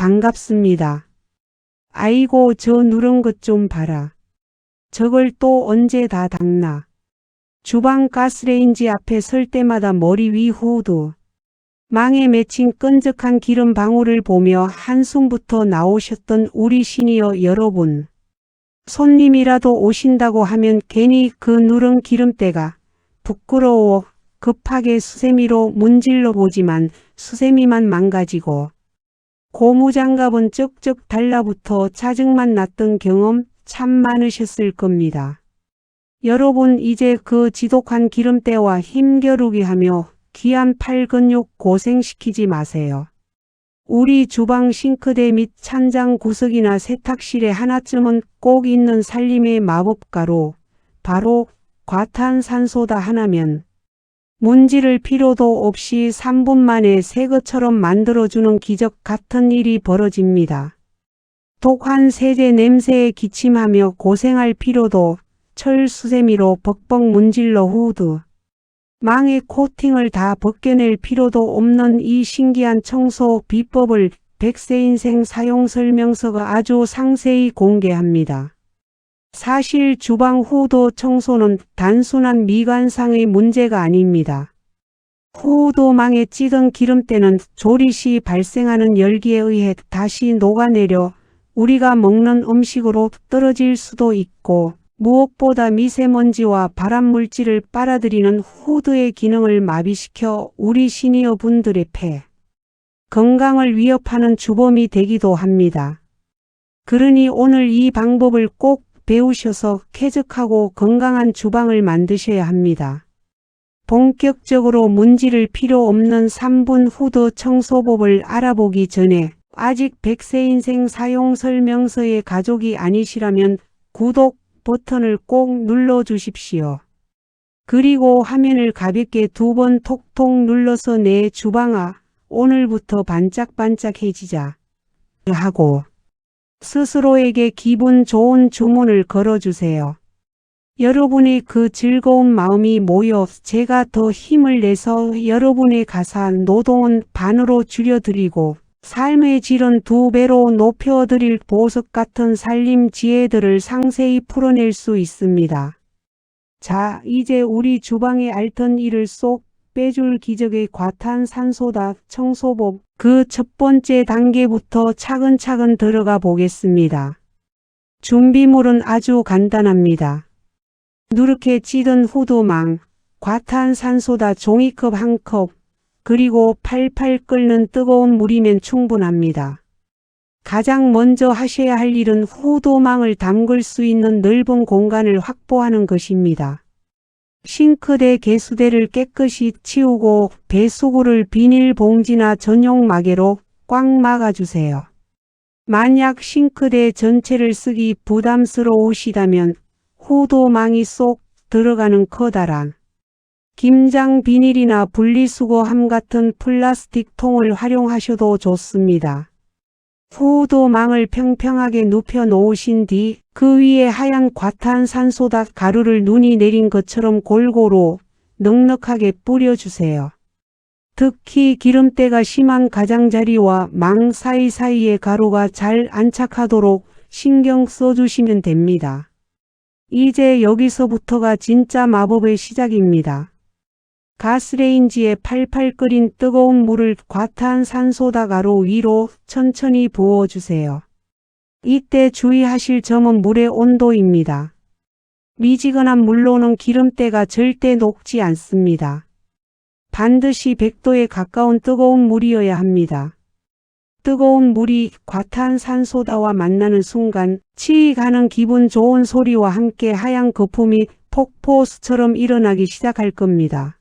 반갑습니다. 아이고 저 누런 것 좀 봐라. 저걸 또 언제 다 닦나. 주방 가스레인지 앞에 설 때마다 머리 위 후드 망에 맺힌 끈적한 기름 방울을 보며 한숨부터 나오셨던 우리 시니어 여러분. 손님이라도 오신다고 하면 괜히 그 누런 기름때가 부끄러워 급하게 수세미로 문질러 보지만 수세미만 망가지고 고무장갑은 쩍쩍 달라붙어 짜증만 났던 경험 참 많으셨을 겁니다. 여러분 이제 그 지독한 기름때와 힘겨루기 하며 귀한 팔 근육 고생시키지 마세요. 우리 주방 싱크대 및 찬장 구석이나 세탁실에 하나쯤은 꼭 있는 살림의 마법가루, 바로 과탄산소다 하나면 문지를 필요도 없이 3분 만에 새 것처럼 만들어주는 기적 같은 일이 벌어집니다. 독한 세제 냄새에 기침하며 고생할 필요도 철수세미로 벅벅 문질러 후드 망의 코팅을 다 벗겨낼 필요도 없는 이 신기한 청소 비법을 백세인생 사용설명서가 아주 상세히 공개합니다. 사실 주방 후드 청소는 단순한 미관상의 문제가 아닙니다. 후드망에 찌든 기름때는 조리 시 발생하는 열기에 의해 다시 녹아내려 우리가 먹는 음식으로 떨어질 수도 있고 무엇보다 미세먼지와 발암물질을 빨아들이는 후드의 기능을 마비시켜 우리 시니어 분들의 폐, 건강을 위협하는 주범이 되기도 합니다. 그러니 오늘 이 방법을 꼭 배우셔서 쾌적하고 건강한 주방을 만드셔야 합니다. 본격적으로 문지를 필요 없는 3분 후드 청소법을 알아보기 전에 아직 백세인생 사용설명서의 가족이 아니시라면 구독 버튼을 꼭 눌러주십시오. 그리고 화면을 가볍게 2번 톡톡 눌러서 내 주방아 오늘부터 반짝반짝해지자 하고 스스로에게 기분 좋은 주문을 걸어주세요. 여러분의 그 즐거운 마음이 모여 제가 더 힘을 내서 여러분의 가사한 노동은 반으로 줄여드리고 삶의 질은 2배로 높여드릴 보석 같은 살림 지혜들을 상세히 풀어낼 수 있습니다. 자, 이제 우리 주방에 앓던 일을 쏙 빼줄 기적의 과탄산소다 청소법 그 첫 번째 단계부터 차근차근 들어가 보겠습니다. 준비물은 아주 간단합니다. 누렇게 찌든 후드망, 과탄산소다 종이컵 1컵, 그리고 팔팔 끓는 뜨거운 물이면 충분합니다. 가장 먼저 하셔야 할 일은 후드망을 담글 수 있는 넓은 공간을 확보하는 것입니다. 싱크대 개수대를 깨끗이 치우고 배수구를 비닐봉지나 전용 마개로 꽉 막아주세요. 만약 싱크대 전체를 쓰기 부담스러우시다면 후드망이 쏙 들어가는 커다란 김장 비닐이나 분리수거함 같은 플라스틱 통을 활용하셔도 좋습니다. 후드망을 평평하게 눕혀 놓으신 뒤 그 위에 하얀 과탄산소다 가루를 눈이 내린 것처럼 골고루 넉넉하게 뿌려주세요. 특히 기름때가 심한 가장자리와 망 사이사이에 가루가 잘 안착하도록 신경 써주시면 됩니다. 이제 여기서부터가 진짜 마법의 시작입니다. 가스레인지에 팔팔 끓인 뜨거운 물을 과탄산소다 가루 위로 천천히 부어주세요. 이때 주의하실 점은 물의 온도입니다. 미지근한 물로는 기름때가 절대 녹지 않습니다. 반드시 100도에 가까운 뜨거운 물이어야 합니다. 뜨거운 물이 과탄산소다와 만나는 순간 치익하는 기분 좋은 소리와 함께 하얀 거품이 폭포수처럼 일어나기 시작할 겁니다.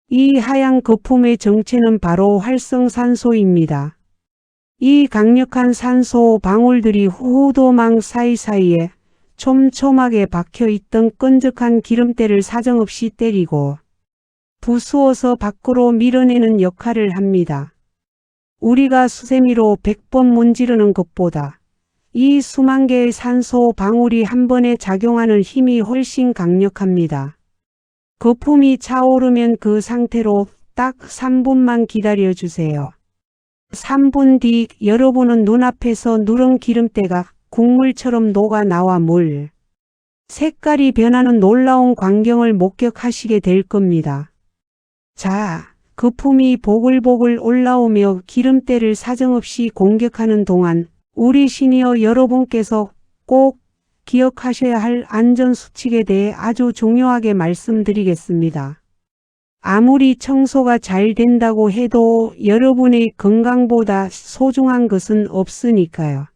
이 하얀 거품의 정체는 바로 활성산소입니다. 이 강력한 산소 방울들이 후드망 사이사이에 촘촘하게 박혀있던 끈적한 기름때를 사정없이 때리고 부수어서 밖으로 밀어내는 역할을 합니다. 우리가 수세미로 100번 문지르는 것보다 이 수만 개의 산소 방울이 한 번에 작용하는 힘이 훨씬 강력합니다. 거품이 차오르면 그 상태로 딱 3분만 기다려주세요. 3분 뒤 여러분은 눈앞에서 누런 기름때가 국물처럼 녹아 나와 물 색깔이 변하는 놀라운 광경을 목격하시게 될 겁니다. 자, 거품이 보글보글 올라오며 기름때를 사정없이 공격하는 동안 우리 시니어 여러분께서 꼭 기억하셔야 할 안전수칙에 대해 아주 중요하게 말씀드리겠습니다. 아무리 청소가 잘 된다고 해도 여러분의 건강보다 소중한 것은 없으니까요.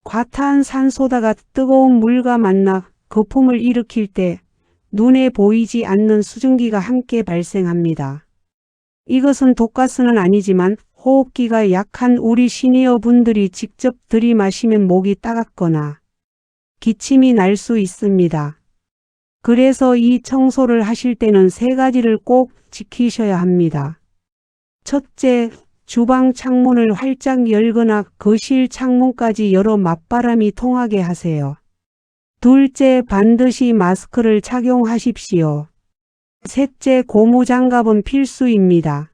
과탄산소다가 뜨거운 물과 만나 거품을 일으킬 때 눈에 보이지 않는 수증기가 함께 발생합니다. 이것은 독가스는 아니지만 호흡기가 약한 우리 시니어 분들이 직접 들이마시면 목이 따갑거나 기침이 날 수 있습니다. 그래서 이 청소를 하실 때는 3가지를 꼭 지키셔야 합니다. 첫째, 주방 창문을 활짝 열거나 거실 창문까지 열어 맞바람이 통하게 하세요. 둘째, 반드시 마스크를 착용하십시오. 셋째, 고무장갑은 필수입니다.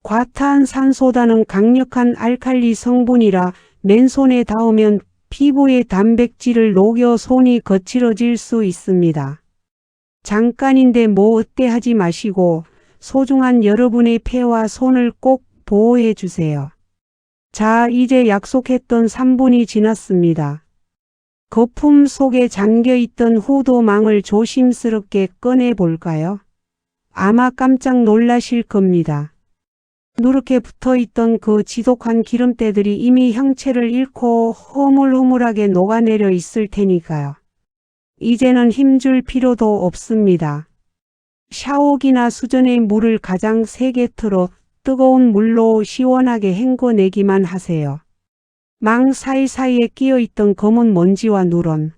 과탄산소다는 강력한 알칼리 성분이라 맨손에 닿으면 피부의 단백질을 녹여 손이 거칠어질 수 있습니다. 잠깐인데 뭐 어때 하지 마시고 소중한 여러분의 폐와 손을 꼭 보호해 주세요. 자, 이제 약속했던 3분이 지났습니다. 거품 속에 잠겨있던 후드망을 조심스럽게 꺼내 볼까요? 아마 깜짝 놀라실 겁니다. 누렇게 붙어있던 그 지독한 기름때들이 이미 형체를 잃고 흐물흐물하게 녹아내려 있을 테니까요. 이제는 힘줄 필요도 없습니다. 샤워기나 수전에 물을 가장 세게 틀어 뜨거운 물로 시원하게 헹궈내기만 하세요. 망 사이사이에 끼어있던 검은 먼지와 누런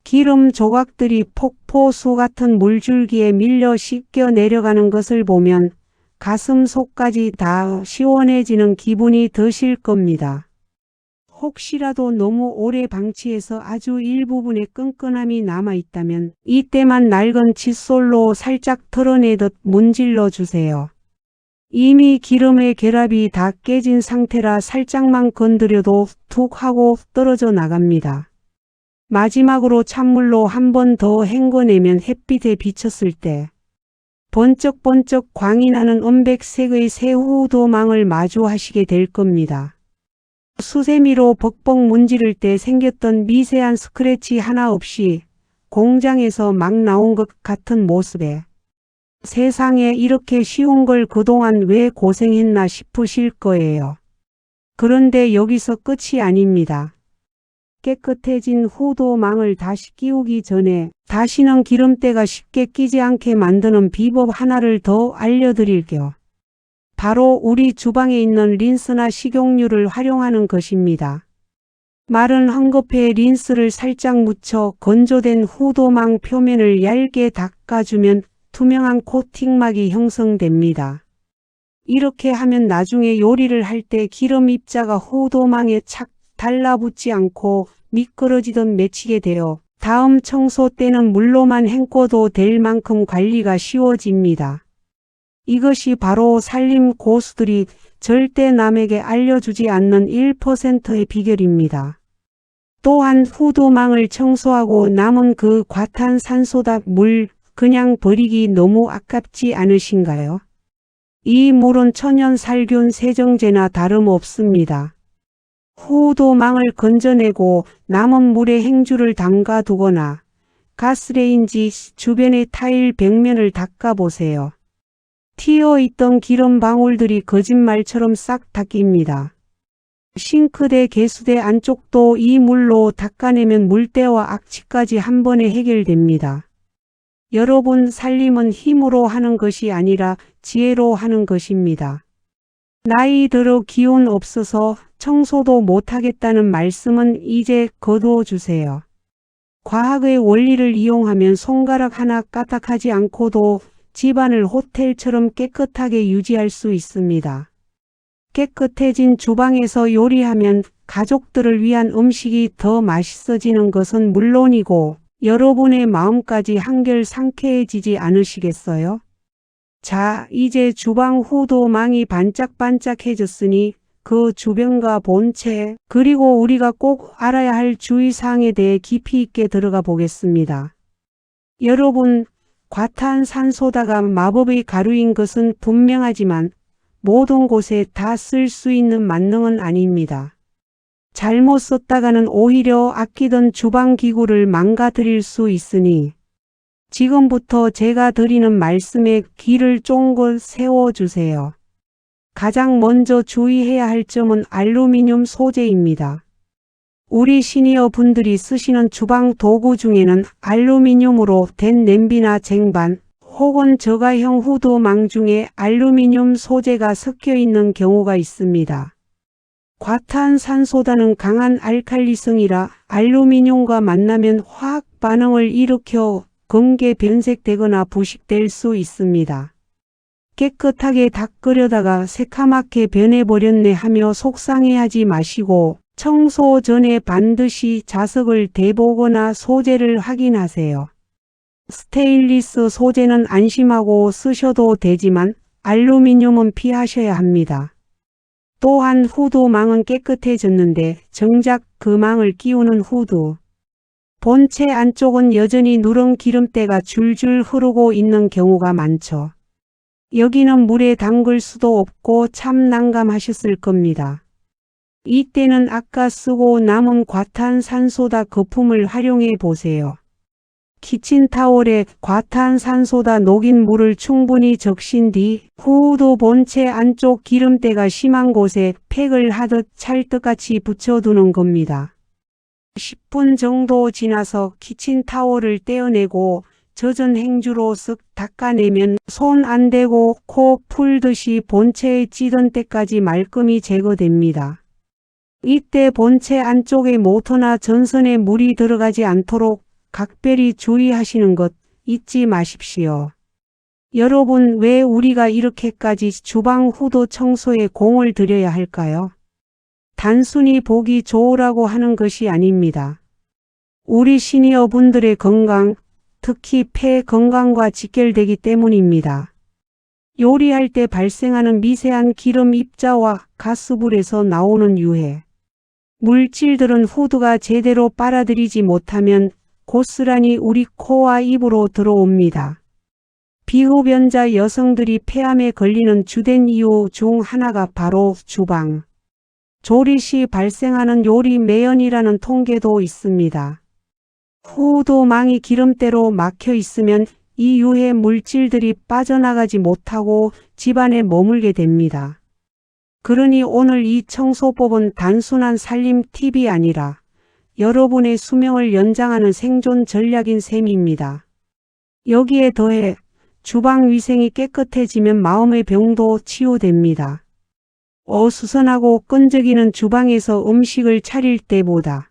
기름 조각들이 폭포수 같은 물줄기에 밀려 씻겨 내려가는 것을 보면 가슴 속까지 다 시원해지는 기분이 드실 겁니다. 혹시라도 너무 오래 방치해서 아주 일부분의 끈끈함이 남아있다면 이때만 낡은 칫솔로 살짝 털어내듯 문질러 주세요. 이미 기름의 결합이 다 깨진 상태라 살짝만 건드려도 툭 하고 떨어져 나갑니다. 마지막으로 찬물로 한 번 더 헹궈내면 햇빛에 비쳤을 때 번쩍번쩍 광이 나는 은백색의 새 후드망을 마주하시게 될 겁니다. 수세미로 벅벅 문지를 때 생겼던 미세한 스크래치 하나 없이 공장에서 막 나온 것 같은 모습에 세상에 이렇게 쉬운 걸 그동안 왜 고생했나 싶으실 거예요. 그런데 여기서 끝이 아닙니다. 깨끗해진 후드망을 다시 끼우기 전에 다시는 기름때가 쉽게 끼지 않게 만드는 비법 하나를 더 알려드릴게요. 바로 우리 주방에 있는 린스나 식용유를 활용하는 것입니다. 마른 헝겊에 린스를 살짝 묻혀 건조된 후드망 표면을 얇게 닦아주면 투명한 코팅막이 형성됩니다. 이렇게 하면 나중에 요리를 할 때 기름 입자가 후드망에 착 달라붙지 않고 미끄러지던 맺히게 되어 다음 청소 때는 물로만 헹궈도 될 만큼 관리가 쉬워집니다. 이것이 바로 살림 고수들이 절대 남에게 알려주지 않는 1%의 비결입니다. 또한 후드망을 청소하고 남은 그 과탄산소다 물 그냥 버리기 너무 아깝지 않으신가요? 이 물은 천연 살균 세정제나 다름없습니다. 후드망을 건져내고 남은 물에 행주를 담가 두거나 가스레인지 주변의 타일 벽면을 닦아보세요. 튀어있던 기름 방울들이 거짓말처럼 싹 닦입니다. 싱크대 개수대 안쪽도 이 물로 닦아내면 물때와 악취까지 한 번에 해결됩니다. 여러분, 살림은 힘으로 하는 것이 아니라 지혜로 하는 것입니다. 나이 들어 기운 없어서 청소도 못하겠다는 말씀은 이제 거두어주세요. 과학의 원리를 이용하면 손가락 하나 까딱하지 않고도 집안을 호텔처럼 깨끗하게 유지할 수 있습니다. 깨끗해진 주방에서 요리하면 가족들을 위한 음식이 더 맛있어지는 것은 물론이고 여러분의 마음까지 한결 상쾌해지지 않으시겠어요? 자, 이제 주방 후드망이 반짝반짝해졌으니 그 주변과 본체, 그리고 우리가 꼭 알아야 할 주의사항에 대해 깊이 있게 들어가 보겠습니다. 여러분, 과탄산소다가 마법의 가루인 것은 분명하지만 모든 곳에 다 쓸 수 있는 만능은 아닙니다. 잘못 썼다가는 오히려 아끼던 주방기구를 망가뜨릴 수 있으니 지금부터 제가 드리는 말씀에 귀를 쫑긋 세워주세요. 가장 먼저 주의해야 할 점은 알루미늄 소재입니다. 우리 시니어 분들이 쓰시는 주방 도구 중에는 알루미늄으로 된 냄비나 쟁반 혹은 저가형 후드망 중에 알루미늄 소재가 섞여 있는 경우가 있습니다. 과탄산소다는 강한 알칼리성이라 알루미늄과 만나면 화학 반응을 일으켜 금괴 변색되거나 부식될 수 있습니다. 깨끗하게 닦으려다가 새카맣게 변해버렸네 하며 속상해하지 마시고 청소 전에 반드시 자석을 대보거나 소재를 확인하세요. 스테인리스 소재는 안심하고 쓰셔도 되지만 알루미늄은 피하셔야 합니다. 또한 후드망은 깨끗해졌는데 정작 그 망을 끼우는 후드. 본체 안쪽은 여전히 누런 기름때가 줄줄 흐르고 있는 경우가 많죠. 여기는 물에 담글 수도 없고 참 난감하셨을 겁니다. 이때는 아까 쓰고 남은 과탄산소다 거품을 활용해 보세요. 키친타올에 과탄산소다 녹인 물을 충분히 적신 뒤 후드 본체 안쪽 기름때가 심한 곳에 팩을 하듯 찰떡같이 붙여두는 겁니다. 10분 정도 지나서 키친타올을 떼어내고 젖은 행주로 쓱 닦아내면 손 안 대고 코 풀듯이 본체에 찌든 때까지 말끔히 제거됩니다. 이때 본체 안쪽에 모터나 전선에 물이 들어가지 않도록 각별히 주의하시는 것 잊지 마십시오. 여러분, 왜 우리가 이렇게까지 주방 후드 청소에 공을 들여야 할까요? 단순히 보기 좋으라고 하는 것이 아닙니다. 우리 시니어 분들의 건강, 특히 폐 건강과 직결되기 때문입니다. 요리할 때 발생하는 미세한 기름 입자와 가스불에서 나오는 유해. 물질들은 후드가 제대로 빨아들이지 못하면 고스란히 우리 코와 입으로 들어옵니다. 비흡연자 여성들이 폐암에 걸리는 주된 이유 중 하나가 바로 주방, 조리 시 발생하는 요리 매연이라는 통계도 있습니다. 후드망이 기름때로 막혀 있으면 이 유해 물질들이 빠져나가지 못하고 집안에 머물게 됩니다. 그러니 오늘 이 청소법은 단순한 살림 팁이 아니라 여러분의 수명을 연장하는 생존 전략인 셈입니다. 여기에 더해 주방 위생이 깨끗해지면 마음의 병도 치유됩니다. 어수선하고 끈적이는 주방에서 음식을 차릴 때보다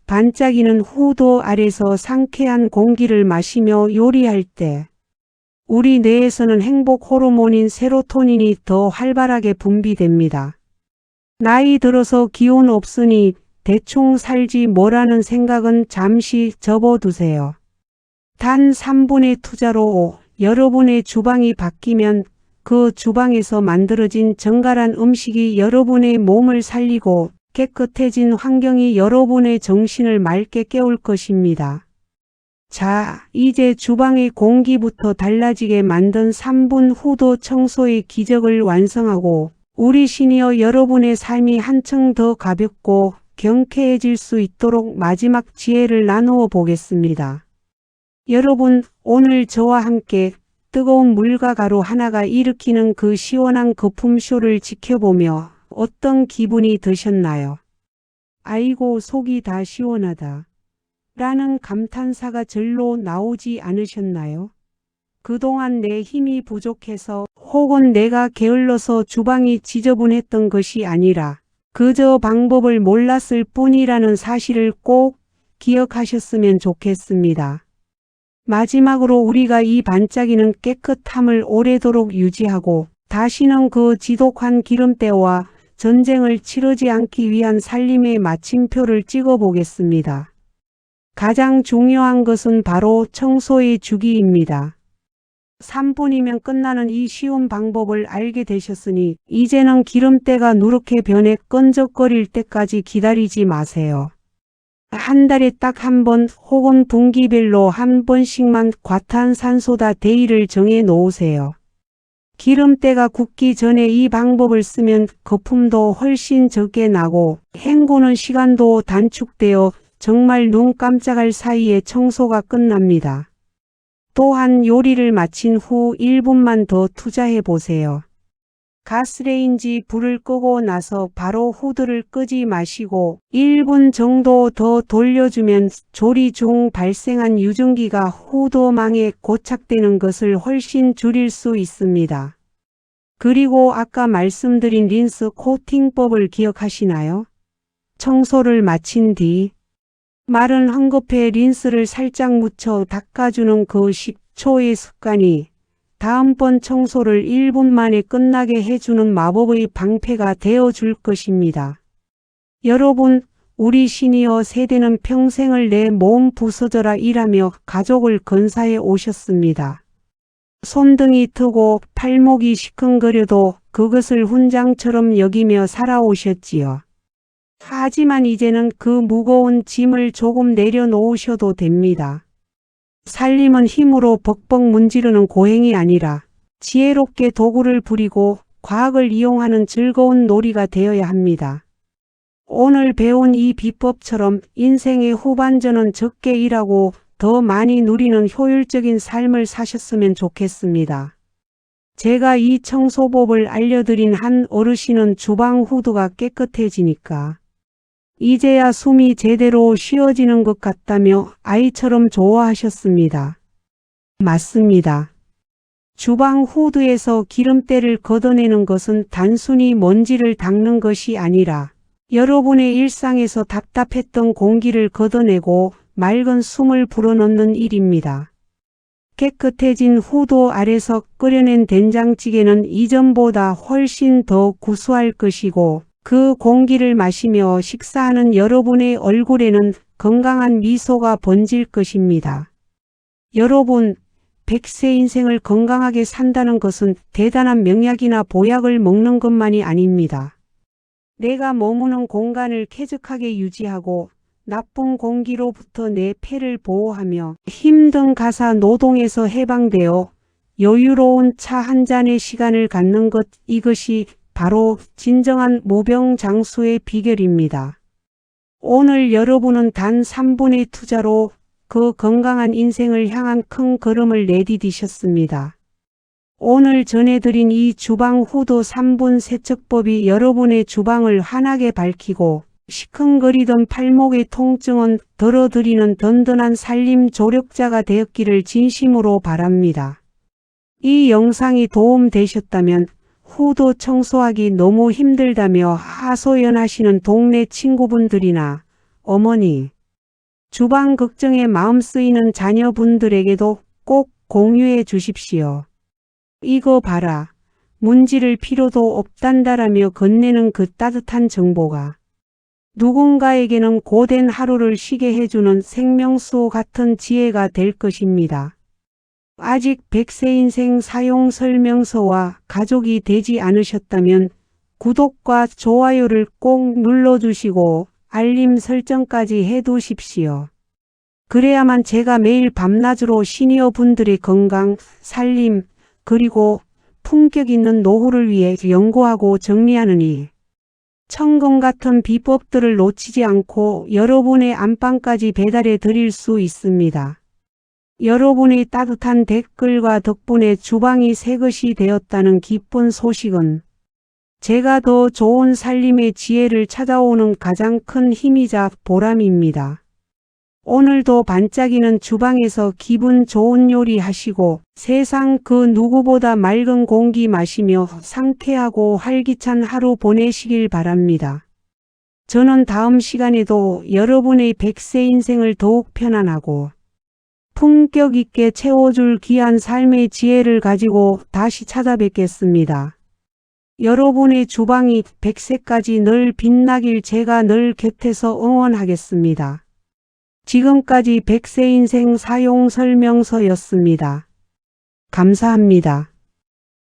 반짝이는 후드 아래서 상쾌한 공기를 마시며 요리할 때 우리 뇌에서는 행복 호르몬인 세로토닌이 더 활발하게 분비됩니다. 나이 들어서 기운 없으니 대충 살지 뭐라는 생각은 잠시 접어두세요. 단 3분의 투자로 여러분의 주방이 바뀌면 그 주방에서 만들어진 정갈한 음식이 여러분의 몸을 살리고 깨끗해진 환경이 여러분의 정신을 맑게 깨울 것입니다. 자, 이제 주방의 공기부터 달라지게 만든 3분 후드 청소의 기적을 완성하고 우리 시니어 여러분의 삶이 한층 더 가볍고 경쾌해질 수 있도록 마지막 지혜를 나누어 보겠습니다. 여러분, 오늘 저와 함께 뜨거운 물과 가루 하나가 일으키는 그 시원한 거품쇼를 지켜보며 어떤 기분이 드셨나요? 아이고, 속이 다 시원하다 라는 감탄사가 절로 나오지 않으셨나요? 그동안 내 힘이 부족해서 혹은 내가 게을러서 주방이 지저분했던 것이 아니라 그저 방법을 몰랐을 뿐이라는 사실을 꼭 기억하셨으면 좋겠습니다. 마지막으로 우리가 이 반짝이는 깨끗함을 오래도록 유지하고 다시는 그 지독한 기름때와 전쟁을 치르지 않기 위한 살림의 마침표를 찍어 보겠습니다. 가장 중요한 것은 바로 청소의 주기입니다. 3분이면 끝나는 이 쉬운 방법을 알게 되셨으니 이제는 기름때가 누렇게 변해 끈적거릴 때까지 기다리지 마세요. 한 달에 딱 한 번 혹은 분기별로 한 번씩만 과탄산소다 데이를 정해 놓으세요. 기름때가 굳기 전에 이 방법을 쓰면 거품도 훨씬 적게 나고 헹구는 시간도 단축되어 정말 눈 깜짝할 사이에 청소가 끝납니다. 또한 요리를 마친 후 1분만 더 투자해 보세요. 가스레인지 불을 끄고 나서 바로 후드를 끄지 마시고 1분 정도 더 돌려주면 조리 중 발생한 유증기가 후드망에 고착되는 것을 훨씬 줄일 수 있습니다. 그리고 아까 말씀드린 린스 코팅법을 기억하시나요? 청소를 마친 뒤 마른 헝겊에 린스를 살짝 묻혀 닦아주는 그 10초의 습관이 다음번 청소를 1분 만에 끝나게 해주는 마법의 방패가 되어줄 것입니다. 여러분, 우리 시니어 세대는 평생을 내 몸 부서져라 일하며 가족을 건사해 오셨습니다. 손등이 트고 팔목이 시큰거려도 그것을 훈장처럼 여기며 살아오셨지요. 하지만 이제는 그 무거운 짐을 조금 내려놓으셔도 됩니다. 살림은 힘으로 벅벅 문지르는 고행이 아니라 지혜롭게 도구를 부리고 과학을 이용하는 즐거운 놀이가 되어야 합니다. 오늘 배운 이 비법처럼 인생의 후반전은 적게 일하고 더 많이 누리는 효율적인 삶을 사셨으면 좋겠습니다. 제가 이 청소법을 알려드린 한 어르신은 주방 후드가 깨끗해지니까 이제야 숨이 제대로 쉬어지는 것 같다며 아이처럼 좋아하셨습니다. 맞습니다. 주방 후드에서 기름때를 걷어내는 것은 단순히 먼지를 닦는 것이 아니라 여러분의 일상에서 답답했던 공기를 걷어내고 맑은 숨을 불어넣는 일입니다. 깨끗해진 후드 아래서 끓여낸 된장찌개는 이전보다 훨씬 더 구수할 것이고 그 공기를 마시며 식사하는 여러분의 얼굴에는 건강한 미소가 번질 것입니다. 여러분, 100세 인생을 건강하게 산다는 것은 대단한 명약이나 보약을 먹는 것만이 아닙니다. 내가 머무는 공간을 쾌적하게 유지하고 나쁜 공기로부터 내 폐를 보호하며 힘든 가사 노동에서 해방되어 여유로운 차 한 잔의 시간을 갖는 것, 이것이 바로 진정한 무병장수의 비결입니다. 오늘 여러분은 단 3분의 투자로 그 건강한 인생을 향한 큰 걸음을 내디디셨습니다. 오늘 전해드린 이 주방 후드 3분 세척법이 여러분의 주방을 환하게 밝히고 시큰거리던 팔목의 통증은 덜어드리는 든든한 살림 조력자가 되었기를 진심으로 바랍니다. 이 영상이 도움되셨다면 후드 청소하기 너무 힘들다며 하소연하시는 동네 친구분들이나 어머니, 주방 걱정에 마음 쓰이는 자녀분들에게도 꼭 공유해 주십시오. 이거 봐라, 문지를 필요도 없단다라며 건네는 그 따뜻한 정보가 누군가에게는 고된 하루를 쉬게 해주는 생명수 같은 지혜가 될 것입니다. 아직 100세 인생 사용 설명서와 가족이 되지 않으셨다면 구독과 좋아요를 꼭 눌러주시고 알림 설정까지 해두십시오. 그래야만 제가 매일 밤낮으로 시니어 분들의 건강, 살림, 그리고 품격 있는 노후를 위해 연구하고 정리하느니 천금 같은 비법들을 놓치지 않고 여러분의 안방까지 배달해 드릴 수 있습니다. 여러분의 따뜻한 댓글과 덕분에 주방이 새 것이 되었다는 기쁜 소식은 제가 더 좋은 살림의 지혜를 찾아오는 가장 큰 힘이자 보람입니다. 오늘도 반짝이는 주방에서 기분 좋은 요리 하시고 세상 그 누구보다 맑은 공기 마시며 상쾌하고 활기찬 하루 보내시길 바랍니다. 저는 다음 시간에도 여러분의 100세 인생을 더욱 편안하고 품격 있게 채워줄 귀한 삶의 지혜를 가지고 다시 찾아뵙겠습니다. 여러분의 주방이 100세까지 늘 빛나길 제가 늘 곁에서 응원하겠습니다. 지금까지 100세 인생 사용 설명서였습니다. 감사합니다.